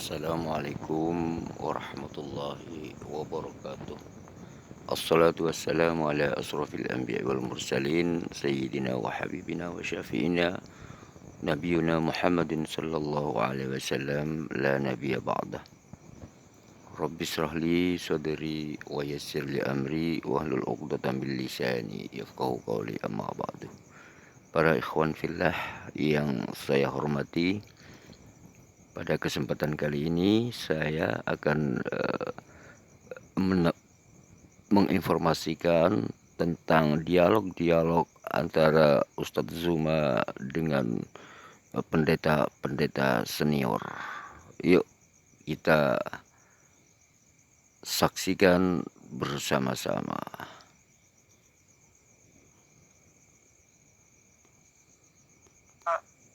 Assalamualaikum warahmatullahi wabarakatuh. Assalatu wassalamu ala asrafil anbiya wal mursalin sayyidina wa habibina wa syafi'ina nabiyuna Muhammadin sallallahu alaihi wasallam la nabiyya ba'dah. Rabbi israh li sadri wa yassir li amri wahlul 'uqdatam min lisani yafqahu qawli amma ba'du. Para ikhwan fillah yang saya hormati, pada kesempatan kali ini saya akan menginformasikan tentang dialog-dialog antara Ustadz Zuma dengan pendeta-pendeta senior. Yuk kita saksikan bersama-sama.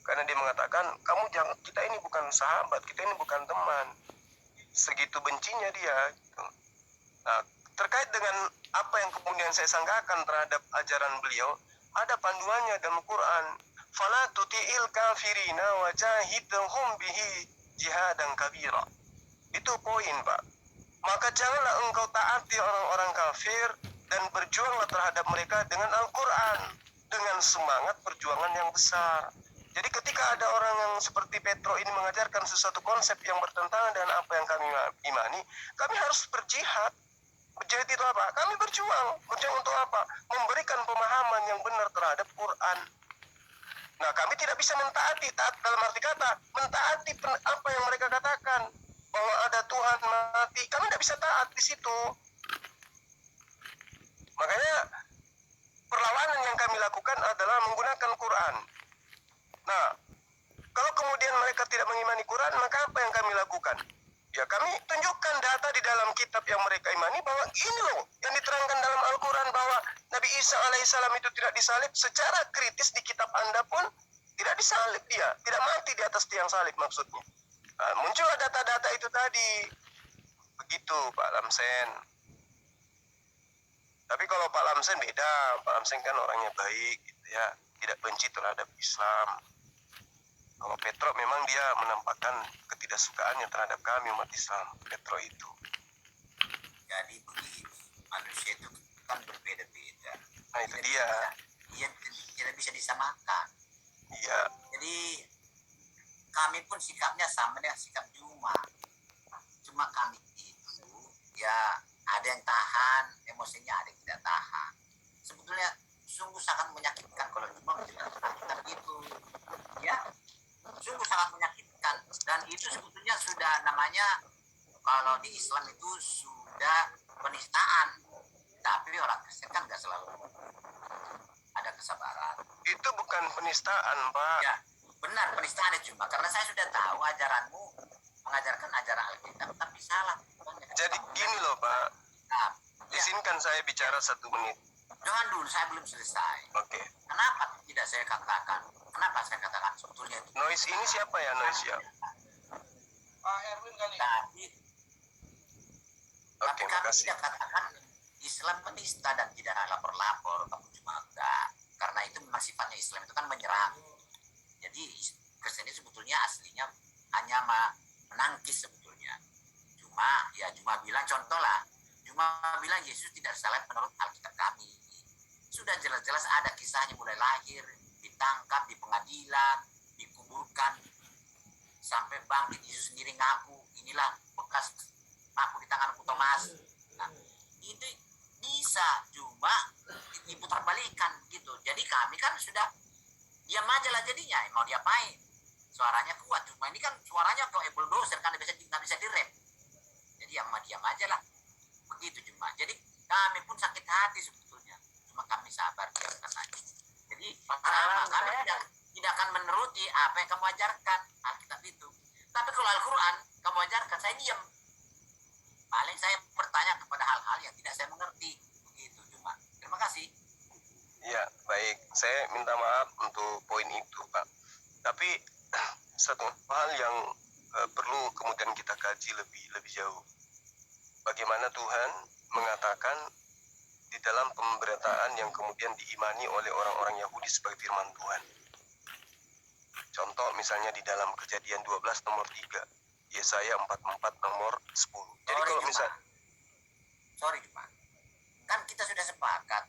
Karena dia mengatakan, kamu jangan, kita ini bukan sahabat, kita ini bukan teman. Segitu bencinya dia. Nah, terkait dengan apa yang kemudian saya sangkakan terhadap ajaran beliau, ada panduannya dalam Quran. Fala tuti'il kafirina wa jahidhum bihi jihadan kabira. Itu poin, Pak. Maka janganlah engkau taati orang-orang kafir dan berjuanglah terhadap mereka dengan Al-Quran, dengan semangat perjuangan yang besar. Jadi ketika ada orang yang seperti Petro ini mengajarkan sesuatu konsep yang bertentangan dengan apa yang kami imani, kami harus berjihad. Berjihad itu apa? Kami berjuang. Berjuang untuk apa? Memberikan pemahaman yang benar terhadap Quran. Nah, kami tidak bisa mentaati, taat dalam arti kata, mentaati apa yang mereka katakan. Bahwa ada Tuhan mati, kami tidak bisa taat di situ. Makanya perlawanan yang kami lakukan adalah menggunakan Quran. Nah, kalau kemudian mereka tidak mengimani Quran, maka apa yang kami lakukan? Ya, kami tunjukkan data di dalam kitab yang mereka imani bahwa ini loh yang diterangkan dalam Al-Quran bahwa Nabi Isa alaihissalam itu tidak disalib. Secara kritis di kitab Anda pun tidak disalib dia, tidak mati di atas tiang salib maksudnya. Nah, muncullah data-data itu tadi. Begitu Pak Lamsen. Tapi kalau Pak Lamsen beda, Pak Lamsen kan orangnya baik gitu ya, tidak benci terhadap Islam. Kalau Petro memang dia menampakkan ketidaksukaannya terhadap kami umat Islam, Petro itu. Jadi begini, manusia itu kan berbeda-beda. Nah itu dia. Iya, tidak bisa disamakan. Iya. Jadi kami pun sikapnya sama dengan sikap Juma. Cuma kami itu ya ada yang tahan, emosinya ada yang tidak tahan. Sebetulnya sungguh sangat menyakitkan kalau Juma menjelaskan gitu. Ya, sungguh sangat menyakitkan. Dan itu sebetulnya sudah namanya, kalau di Islam itu sudah penistaan. Tapi orang Kristen kan nggak selalu ada kesabaran. Itu bukan penistaan, Pak. Ya, benar penistaan itu Juma. Karena saya sudah tahu ajaranmu mengajarkan ajaran Alkitab, tapi salah. Jadi gini loh, Pak. Nah, izinkan saya bicara 1 menit. Jangan dulu, saya belum selesai. Oke. Kenapa tidak saya katakan? Kenapa saya katakan sebetulnya itu? Noise ini siapa ya, Noise ya? Pak Erwin kali. Tapi Oke, kami makasih. tidak katakan Islam penista dan tidak lapor-lapor, kamu cuma enggak. Karena itu memang sifatnya Islam itu kan menyerang. Jadi Kristen itu sebetulnya aslinya hanya menangkis sebetulnya. Cuma bilang contoh lah. Cuma bilang Yesus tidak salah menurut Alkitab kami. Sudah jelas-jelas ada kisahnya mulai lahir, ditangkap di pengadilan, dikuburkan, sampai bangkit Yesus sendiri ngaku, inilah bekas paku di tanganku Thomas. Nah, itu bisa cuma diputar balikan gitu. Jadi kami kan sudah diam aja lah jadinya, mau diapain? Suaranya kuat, cuma ini kan suaranya kayak bulldozer kan nggak bisa direm. Jadi ya diam aja lah. Begitu cuma. Jadi kami pun sakit hati sebetulnya. Cuma kami sabar diamkan aja. Jadi kami tidak akan menuruti apa yang kamu ajarkan Alkitab itu. Tapi kalau Al-Quran kamu ajarkan, saya diam. Paling saya bertanya kepada hal-hal yang tidak saya mengerti. Begitu cuma. Terima kasih. Ya, baik. Saya minta maaf untuk poin itu, Pak. Tapi satu hal yang perlu kemudian kita kaji lebih jauh. Bagaimana Tuhan mengatakan di dalam pemberitaan yang kemudian diimani oleh orang-orang Yahudi sebagai firman Tuhan. Contoh misalnya di dalam Kejadian 12 nomor 3. Yesaya 44 nomor 10. Jadi Sorry kalau Juma, misal sorry Juma. Kan kita sudah sepakat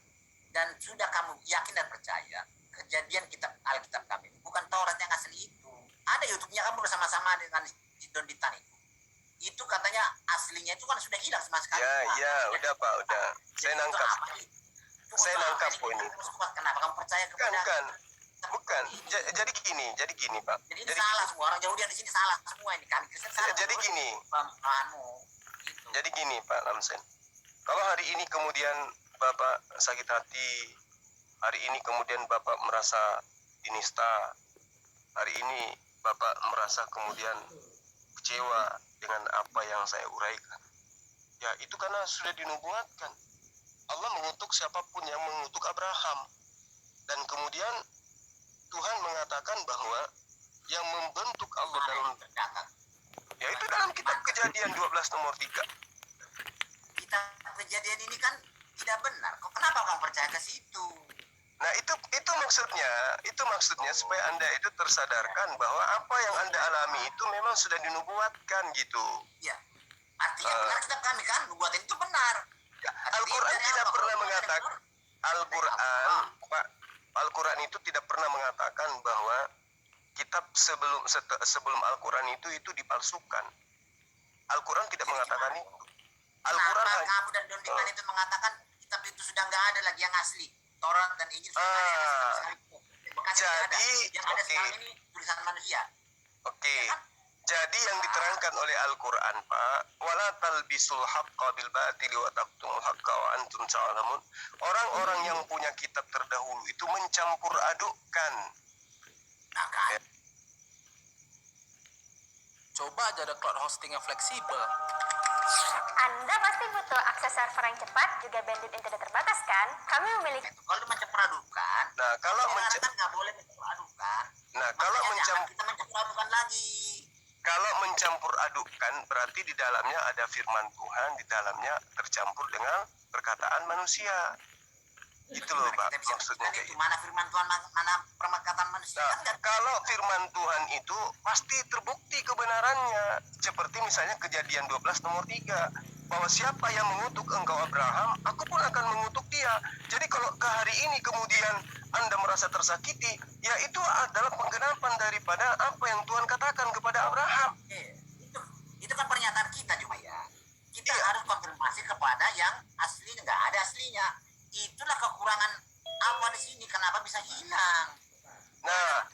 dan sudah kamu yakin dan percaya kejadian kitab Alkitab kami bukan Taurat yang asli itu. Ada YouTube-nya kamu bersama-sama dengan Don Ditan itu. Itu katanya aslinya itu kan sudah hilang sama sekali. ya udah Pak, udah. Saya Jadi nangkap. untuk apa nih? Saya nangkap Ini poin kita itu. harus kuat. Kenapa kamu percaya Bukan, kepada bukan. Jadi gini Pak. Jadi ini Jadi salah semua orang Yahudi yang di sini salah semua ini kami Kristen salah. Jadi gini. Pemahamanmu. Gitu. Jadi gini Pak Lamsen. Kalau hari ini kemudian Bapak sakit hati, hari ini kemudian Bapak merasa dinista, hari ini Bapak merasa kemudian kecewa dengan apa yang saya uraikan. Ya itu karena sudah dinubuatkan. Allah mengutuk siapapun yang mengutuk Abraham. Dan kemudian Tuhan mengatakan bahwa yang membentuk Allah dalam, yaitu dalam kitab Kejadian 12 nomor 3. Kita kejadian ini kan tidak benar. Kok kenapa kamu percaya ke situ? Nah itu maksudnya supaya Anda itu tersadarkan bahwa apa yang Anda alami itu memang sudah dinubuatkan gitu. Ya, artinya benar kitab kami kan nubuatan itu benar. Ya, Al-Quran tidak pernah mengatakan Al-Quran itu tidak pernah mengatakan bahwa kitab sebelum Al-Quran itu dipalsukan. Al-Quran tidak mengatakan itu. Al-Quran kamu dan Don Ditan itu mengatakan kitab itu sudah nggak ada lagi yang asli. Taurat dan Injil sudah nggak ada yang asli. Jadi yang ada sekarang ini tulisan manusia. Oke. Jadi yang diterangkan oleh Al-Quran Pak, wala talbisul haqqa bil batili wa taqtumul haqqa wa antum ta'lamun. Orang-orang yang punya kitab terdahulu itu mencampur adukkan. Nah kan. Coba aja ada cloud hosting yang fleksibel. Anda pasti butuh akses server yang cepat, juga bandwidth internet terbatas kan? Kami memiliki... Kalau mencampur adukan, Nah, kalau kan nggak boleh mencampur adukan. kalau kita mencampur adukan lagi. Kalau mencampur adukkan berarti di dalamnya ada firman Tuhan, di dalamnya tercampur dengan perkataan manusia. Itu loh Pak, maksudnya kayak itu. gitu. Mana firman Tuhan, mana perkataan manusia. Nah, kalau firman Tuhan itu pasti terbukti kebenarannya. Seperti misalnya Kejadian 12 nomor 3. Bahwa siapa yang mengutuk engkau Abraham, aku pun akan mengutuk dia. Jadi kalau ke hari ini kemudian Anda merasa tersakiti, ya itu adalah penggenapan daripada apa yang Tuhan katakan kepada Abraham. Itu kan pernyataan kita cuma ya. Kita harus konfirmasi kepada yang aslinya, nggak ada aslinya. Itulah kekurangan apa di sini, kenapa bisa hilang. Nah,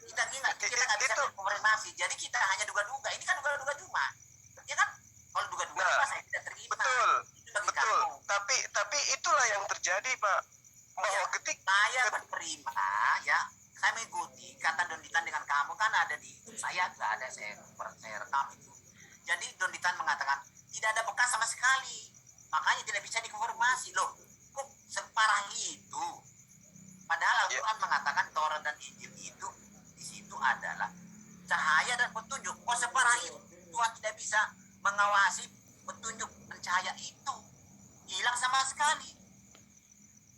kita nggak bisa konfirmasi. Jadi kita hanya duga-duga. Ini kan duga-duga cuma. Ya kan? Kalau duga-duga saya tidak terima. Betul. Tapi itulah yang terjadi Pak. Bahwa ketika saya menerima ya, saya mengikuti kata Don Ditan dengan kamu kan ada di saya juga ada, saya rekam itu. Jadi Don Ditan mengatakan tidak ada bekas sama sekali, makanya tidak bisa dikonfirmasi. Loh, kok separah itu? Padahal Al-Quran mengatakan Taurat dan Injil itu di situ adalah cahaya dan petunjuk. Kok separah itu Tuhan tidak bisa mengawasi petunjuk dan cahaya itu? Hilang sama sekali.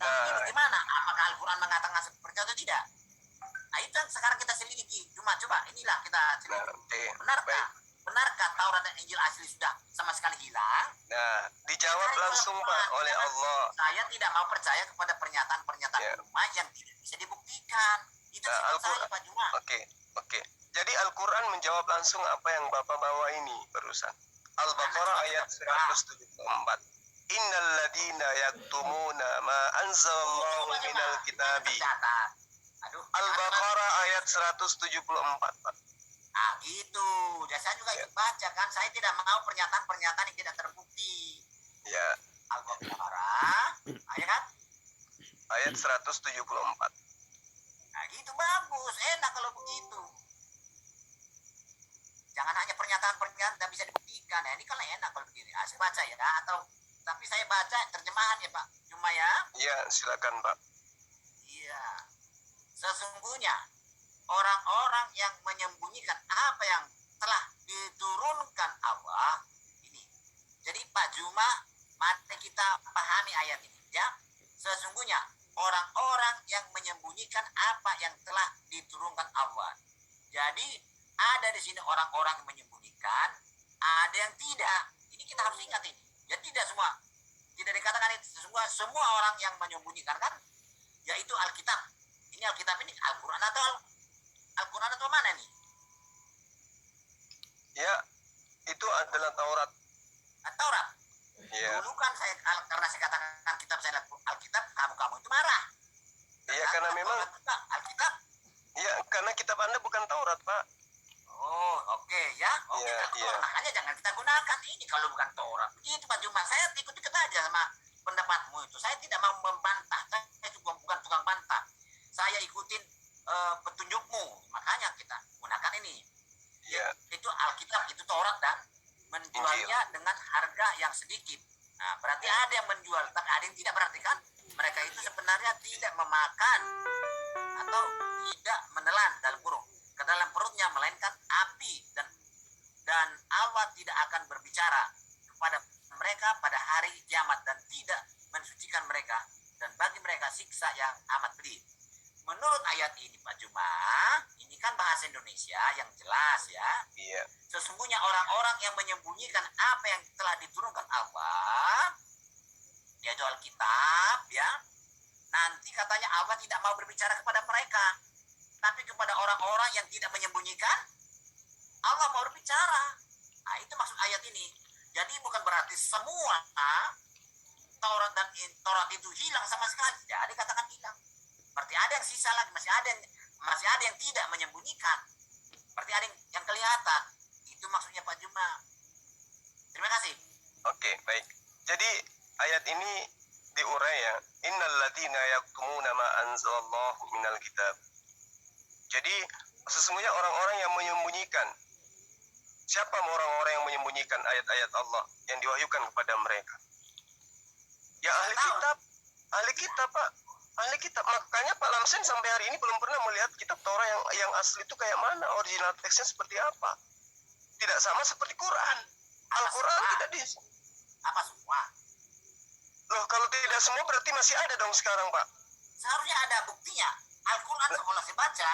Tapi bagaimana? Apakah Al-Quran mengatakan seperti itu atau tidak? Nah itu yang sekarang kita selidiki. Coba inilah kita selidiki. Benarkah Taurat dan Injil asli sudah sama sekali hilang? Nah, dijawab langsung Pak oleh Allah. Saya tidak mau percaya kepada pernyataan ulama yang tidak bisa dibuktikan. Itu saya Pak Juma. Oke. Jadi Al-Quran menjawab langsung apa yang Bapak bawa ini barusan. Al-Baqarah ayat 174. Innal ladina yaktumuna ma anzalallahu minal kitabi. Al-Baqarah ayat 174 Pak. Ah gitu. Saya juga ikut baca kan. Saya tidak mau pernyataan-pernyataan yang tidak terbukti. Ya. Al-Baqarah ayat 174. Nah gitu bagus. Enak kalau begitu. Jangan hanya pernyataan-pernyataan tidak bisa dibuktikan. Nah, ini kalau enak kalau begini. Saya baca ya. Tapi saya baca terjemahan ya Pak. Cuma ya. Iya silakan Pak. Iya. Sesungguhnya orang-orang yang menyembunyikan apa yang telah diturunkan Allah ini. Jadi Pak Juma, mari kita pahami ayat ini ya. Sesungguhnya orang-orang yang menyembunyikan apa yang telah diturunkan Allah. Jadi ada di sini orang-orang yang menyembunyikan, ada yang tidak. Ini kita harus ingat ini. Jadi tidak dikatakan itu semua orang yang menyembunyikan kan, yaitu Alkitab. Ini Alkitab ini Al-Quran atau mana nih? Ya, itu adalah Taurat. Taurat. Ya. Dulu kan karena saya katakan kitab saya Alkitab, kamu itu marah. Iya, karena memang Alkitab. Iya, karena kitab Anda bukan Taurat, Pak. Oh, oke ya. Oke, Iya. makanya jangan kita gunakan ini kalau bukan Taurat. Begitu Pak Juma, saya ikut-ikut aja sama pendapatmu itu. Saya tidak mau membantah. Saya juga bukan tukang bantah. Saya ikutin petunjukmu. Makanya kita gunakan ini. Iya. Itu Alkitab, itu Taurat dan menjualnya dengan harga yang sedikit. Nah, berarti ada yang menjual, tapi ada yang tidak. Berarti kan mereka itu sebenarnya tidak memakan atau tidak menelan dalam kurung ke dalam perutnya, melainkan api dan Allah tidak akan berbicara kepada mereka pada hari kiamat dan tidak mensucikan mereka, dan bagi mereka siksa yang amat pedih. Menurut ayat ini Pak Juma, ini kan bahasa Indonesia yang jelas ya. Iya. Sesungguhnya orang-orang yang menyembunyikan apa yang telah diturunkan Allah, yaitu Alkitab ya, nanti katanya Allah tidak mau berbicara kepada mereka, tapi kepada orang-orang yang tidak menyembunyikan Allah mau berbicara. Nah, itu maksud ayat ini. Jadi bukan berarti semua Taurat itu hilang sama sekali. Tidak ada katakan hilang. Berarti ada yang sisa lagi, masih ada yang tidak menyembunyikan. Berarti ada yang kelihatan. Itu maksudnya Pak Juma. Terima kasih. Oke, baik. Jadi ayat ini diurai ya. Innal ladzina yaktumuna ma anzalallahu minal kitab. Jadi sesungguhnya orang-orang yang menyembunyikan. Siapa orang-orang yang menyembunyikan ayat-ayat Allah yang diwahyukan kepada mereka? Ya ahli kitab. Ahli kitab, Pak. Ahli kitab. Makanya Pak Lamsen sampai hari ini belum pernah melihat kitab Taurat yang asli itu kayak mana, original teksnya seperti apa. Tidak sama seperti Quran. Al-Quran tidak di... Apa semua? Loh, kalau tidak semua berarti masih ada dong sekarang, Pak. Seharusnya ada buktinya. Al-Quran sekolah saya baca.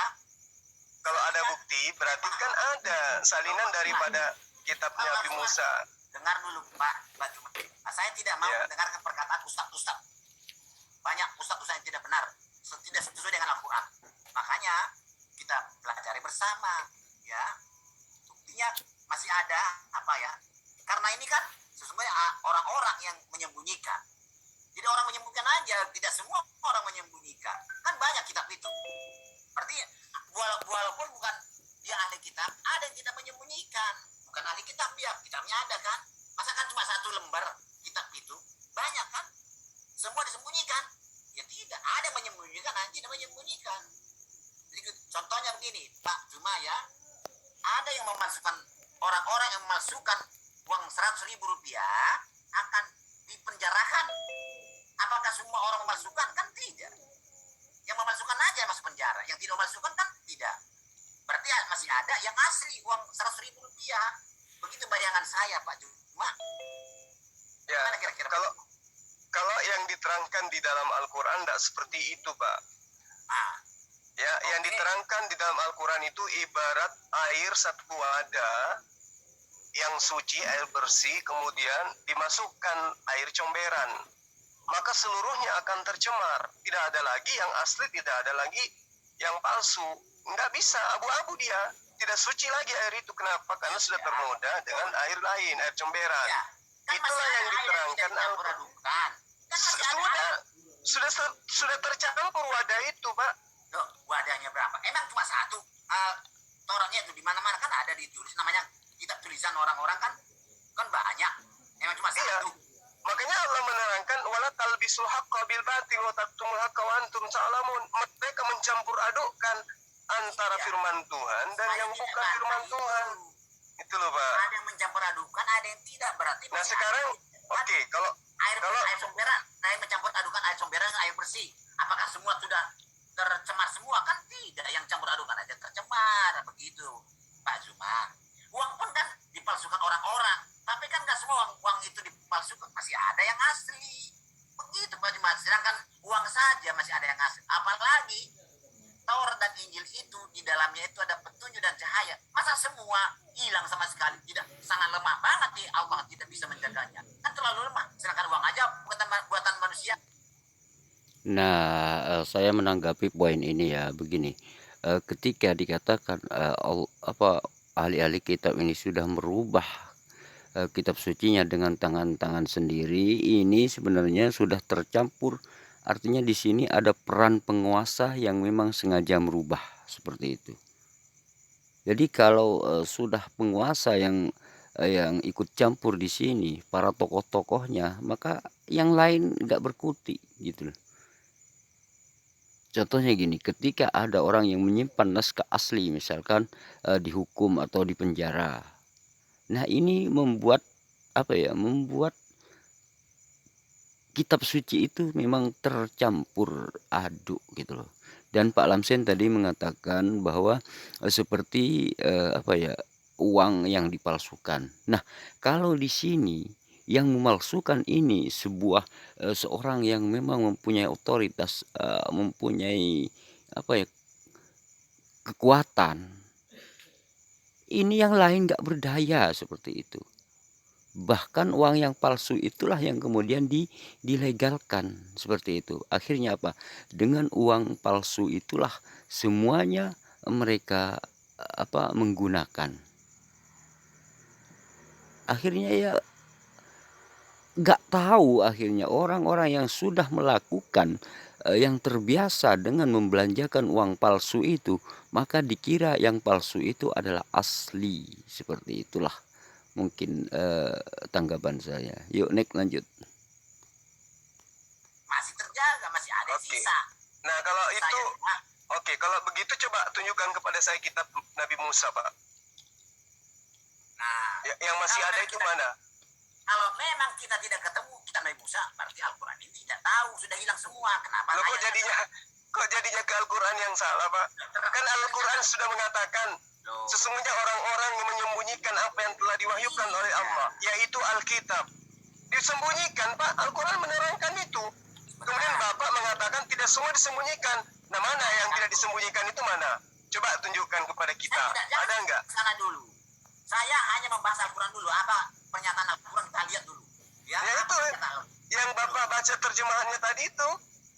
Kalau ada bukti, berarti kan ada salinan daripada kitabnya Nabi Musa. Dengar dulu, Pak Juma. Nah, saya tidak mau mendengarkan perkataan ustaz-ustaz. Banyak ustaz-ustaz yang tidak benar, tidak sesuai dengan Al-Quran. Makanya kita pelajari bersama, ya. Buktinya masih ada, apa ya? Karena ini kan sesungguhnya orang-orang yang menyembunyikan. Jadi orang menyembunyikan aja, tidak semua orang menyembunyikan. Kan banyak kitab itu. Berarti walaupun bukan dia ahli kitab, ada yang tidak menyembunyikan. Bukan ahli kitab dia, kitabnya ada kan? Masa kan cuma satu lembar kitab itu? Banyak kan? Semua disembunyikan. Ya tidak, ada yang menyembunyikan, ada yang tidak menyembunyikan. Jadi contohnya begini, Pak Juma ya, ada yang memasukkan, orang-orang yang memasukkan uang 100.000 rupiah akan dipenjarakan. Apakah semua orang memasukkan? Kan tidak. Yang memasukkan aja masuk penjara, yang tidak memasukkan kan tidak. Berarti masih ada yang asli uang 100.000 rupiah. Begitu bayangan saya Pak Juma. Ya, kira-kira kalau yang diterangkan di dalam Al-Quran tidak seperti itu, Pak. Ya, yang diterangkan di dalam Al-Quran itu ibarat air satu wadah yang suci, air bersih, kemudian dimasukkan air comberan. Maka seluruhnya akan tercemar. Tidak ada lagi yang asli, tidak ada lagi yang palsu. Nggak bisa, abu-abu dia. Tidak suci lagi air itu. Kenapa? Karena sudah ternoda dengan air lain, air comberan. Ya, kan Itulah yang diterangkan Al-Quran. Sudah tercampur wadah itu, Pak. Loh, wadahnya berapa? Emang cuma satu? Tauratnya itu di mana-mana kan ada ditulis, namanya kitab tulisan orang-orang kan banyak. Emang cuma satu? Makanya Allah menerangkan wala talbisul haqqa bil batil wa taktumul haqqa wa antum ta'lamun. Mereka mencampur adukkan antara firman Tuhan dan yang bukan firman Tuhan. Itu loh, Pak. Ada yang mencampur adukan, ada yang tidak. Berarti nah sekarang kalau air somberan, saya mencampur adukan air somberan dengan air bersih. Apakah semua sudah tercemar semua? Kan tidak, yang campur adukan aja tercemar. Begitu, Pak Juma. Uang pun kan dipalsukan orang-orang. Tapi kan nggak semua uang itu dipalsukan, masih ada yang asli. Begitu Pak Juma. Sedangkan uang saja masih ada yang asli. Apalagi Taurat dan Injil itu di dalamnya itu ada petunjuk dan cahaya. Masa semua, hilang sama sekali, tidak, sangat lemah banget nih, Allah tidak bisa menjaganya, kan terlalu lemah. Sedangkan uang aja buatan manusia. Nah, saya menanggapi poin ini ya begini, ketika dikatakan ahli-ahli kitab ini sudah merubah kitab sucinya dengan tangan-tangan sendiri, ini sebenarnya sudah tercampur. Artinya di sini ada peran penguasa yang memang sengaja merubah seperti itu. Jadi kalau sudah penguasa yang ikut campur di sini, para tokoh-tokohnya, maka yang lain nggak berkutik gitu loh. Contohnya gini, ketika ada orang yang menyimpan naskah asli, misalkan dihukum atau dipenjara. Nah ini membuat membuat kitab suci itu memang tercampur aduk gitu loh. Dan Pak Lamsen tadi mengatakan bahwa seperti uang yang dipalsukan. Nah, kalau di sini yang memalsukan ini seorang yang memang mempunyai otoritas, mempunyai kekuatan. Ini yang lain nggak berdaya seperti itu. Bahkan uang yang palsu itulah yang kemudian dilegalkan seperti itu. Akhirnya apa? Dengan uang palsu itulah semuanya mereka menggunakan. Akhirnya ya nggak tahu, akhirnya orang-orang yang sudah melakukan yang terbiasa dengan membelanjakan uang palsu itu, maka dikira yang palsu itu adalah asli. Seperti itulah mungkin tanggapan saya. Yuk lanjut. Masih terjaga, masih ada Oke. sisa. Nah, kalau itu Sayangnya, oke, kalau begitu coba tunjukkan kepada saya kitab Nabi Musa, Pak. nah, Yang masih ada itu mana? kalau memang kita tidak ketemu kitab Nabi Musa, berarti Al-Quran ini tidak tahu, sudah hilang semua. Kenapa? Loh, kok jadinya ke Al-Quran yang salah, Pak? Kan Al-Quran sudah mengatakan Loh, sesungguhnya orang-orang yang menyembunyikan apa yang telah diwahyukan oleh Allah, yaitu Alkitab. Disembunyikan, Pak. Al-Quran menerangkan itu. Kemudian Bapak mengatakan tidak semua disembunyikan. Nah, mana yang tidak disembunyikan itu mana? Coba tunjukkan kepada kita. Ada nggak? Sana dulu. Saya hanya membahas Al-Quran dulu. Apa pernyataan Al-Quran kita lihat dulu. Ya itu yang Bapak baca terjemahannya tadi itu.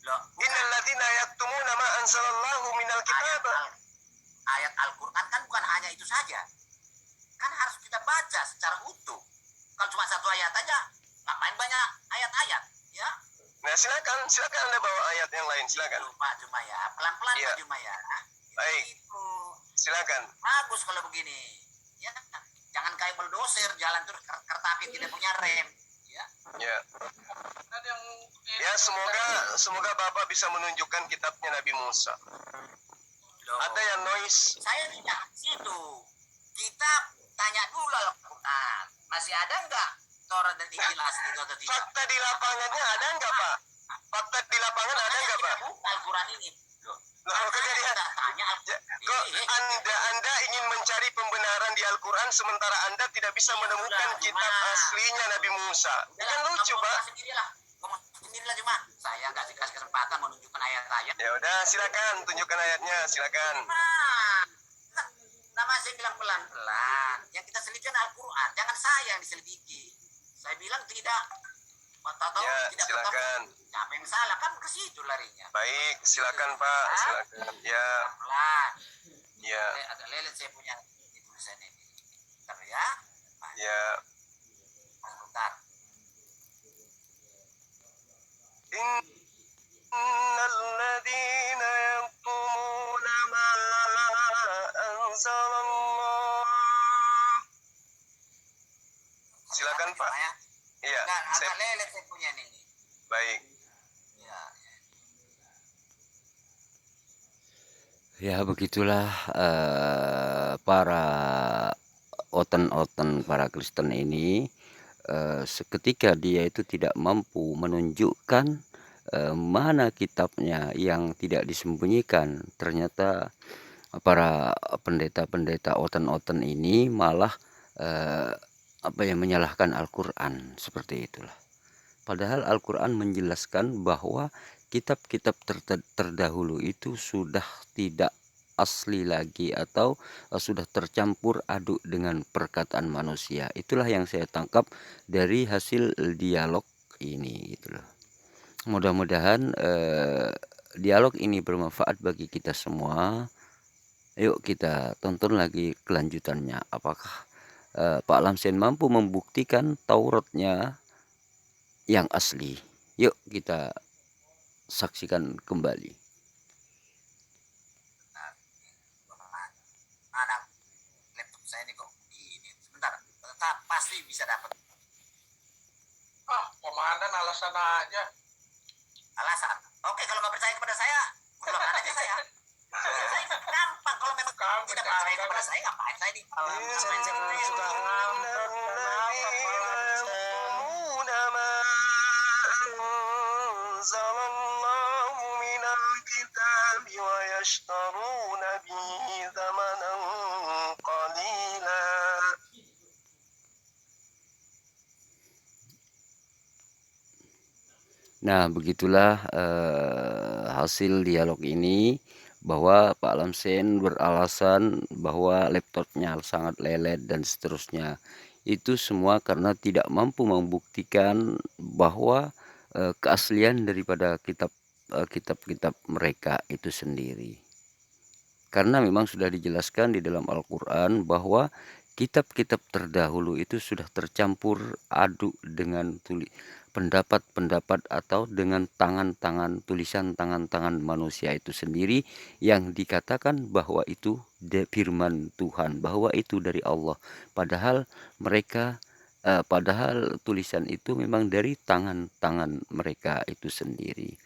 Loh, Innal ladzina yaktumuna ma anzalallahu minal kitab. ayat Al-Quran kan bukan hanya itu saja. Kan harus kita baca secara utuh. Kalau cuma satu ayat aja, ngapain banyak ayat-ayat? Ya. Nah, silakan Anda bawa ayat yang lain, silakan. Itu, Pak Jumaya, pelan-pelan Iya. Pak Jumaya. Baik. Itu Silakan. bagus kalau begini. Ya, jangan kayak bulldozer jalan terus kereta api tidak punya rem. Ya. Ya. Ya, semoga Bapak bisa menunjukkan kitabnya Nabi Musa. Loh. Ada yang noise. Saya tidak situ. Kita tanya dulu Al-Quran. Masih ada nggak Torah dan Injil asli itu atau tidak? Fakta di lapangannya ada nggak, Pak? Fakta di lapangan ada nggak, Pak? Kita buka Al-Quran ini. Loh, kejadian. Kita tanya Kok Anda ingin mencari pembenaran di Al-Quran sementara Anda tidak bisa menemukan kitab aslinya Nabi Musa? Ini kan lucu, Pak. Ngomong sendirilah cuma. Saya nggak dikasih kesempatan menunjukkan ayat-ayat. Ya udah, silakan tunjukkan ayatnya, silakan. Nama saya bilang pelan-pelan. Yang kita selidiki Al-Quran. Jangan saya yang diselidiki. Saya bilang tidak. Tahu Ya, tidak silakan. ketemu. Siapa yang salah kan ke situ larinya. Baik, silakan, Pak. Silakan. Ya, Pelan. ya, Agak lelet saya punya di tulisan ini. Bentar ya. ya. Bentar. Innal ladzina yaktumuna ma anzalallah. Silakan, Pak. Ya. Iya, Agak lelet saya punya ini. baik. Ya. Ya begitulah para oten-oten para Kristen ini, seketika dia itu tidak mampu menunjukkan mana kitabnya yang tidak disembunyikan, ternyata para pendeta-pendeta oten-oten ini malah menyalahkan Al-Quran, seperti itulah. Padahal Al-Quran menjelaskan bahwa kitab-kitab terdahulu itu sudah tidak asli lagi atau sudah tercampur aduk dengan perkataan manusia. Itulah yang saya tangkap dari hasil dialog ini gitu loh. Mudah-mudahan dialog ini bermanfaat bagi kita semua. Yuk kita tonton lagi kelanjutannya. Apakah Pak Lamsen mampu membuktikan Tauratnya yang asli? Yuk kita saksikan kembali. Mana laptop saya ini kok ini sebentar, pasti bisa dapat. Komandan alasan aja. Alasan? Oke, kalau nggak percaya kepada saya, gunakan aja saya. Saya gampang, kalau memang tidak percaya kepada saya, ngapain saya di ويشترون به ثمنا قليلا. Nah, begitulah hasil dialog ini, bahwa Pak Lamsen beralasan bahwa laptopnya sangat lelet dan seterusnya. Itu semua karena tidak mampu membuktikan bahwa keaslian daripada kitab-kitab mereka itu sendiri. Karena memang sudah dijelaskan di dalam Al-Quran bahwa kitab-kitab terdahulu itu sudah tercampur aduk dengan pendapat-pendapat atau dengan tangan-tangan, tulisan tangan-tangan manusia itu sendiri, yang dikatakan bahwa itu firman Tuhan, bahwa itu dari Allah. Padahal tulisan itu memang dari tangan-tangan mereka itu sendiri.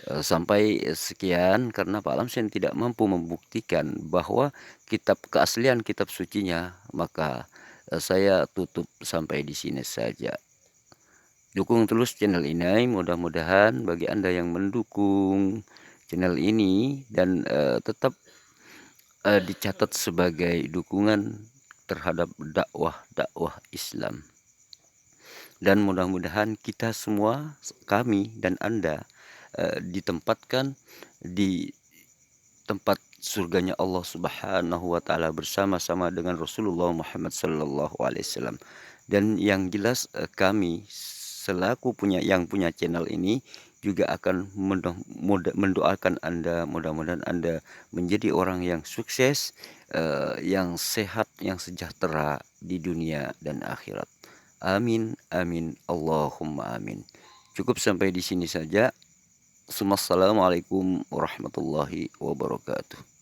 Sampai sekian karena Pak Lamsen tidak mampu membuktikan bahwa keaslian kitab sucinya, maka saya tutup sampai di sini saja. Dukung terus channel ini, mudah-mudahan bagi Anda yang mendukung channel ini dan tetap dicatat sebagai dukungan terhadap dakwah Islam. Dan mudah-mudahan kita semua, kami dan Anda, ditempatkan di tempat surganya Allah Subhanahu wa taala bersama-sama dengan Rasulullah Muhammad sallallahu alaihi wasallam. Dan yang jelas kami selaku yang punya channel ini juga akan mendoakan Anda, mudah-mudahan Anda menjadi orang yang sukses, yang sehat, yang sejahtera di dunia dan akhirat. Amin amin Allahumma amin. Cukup sampai di sini saja. Assalamualaikum warahmatullahi wabarakatuh.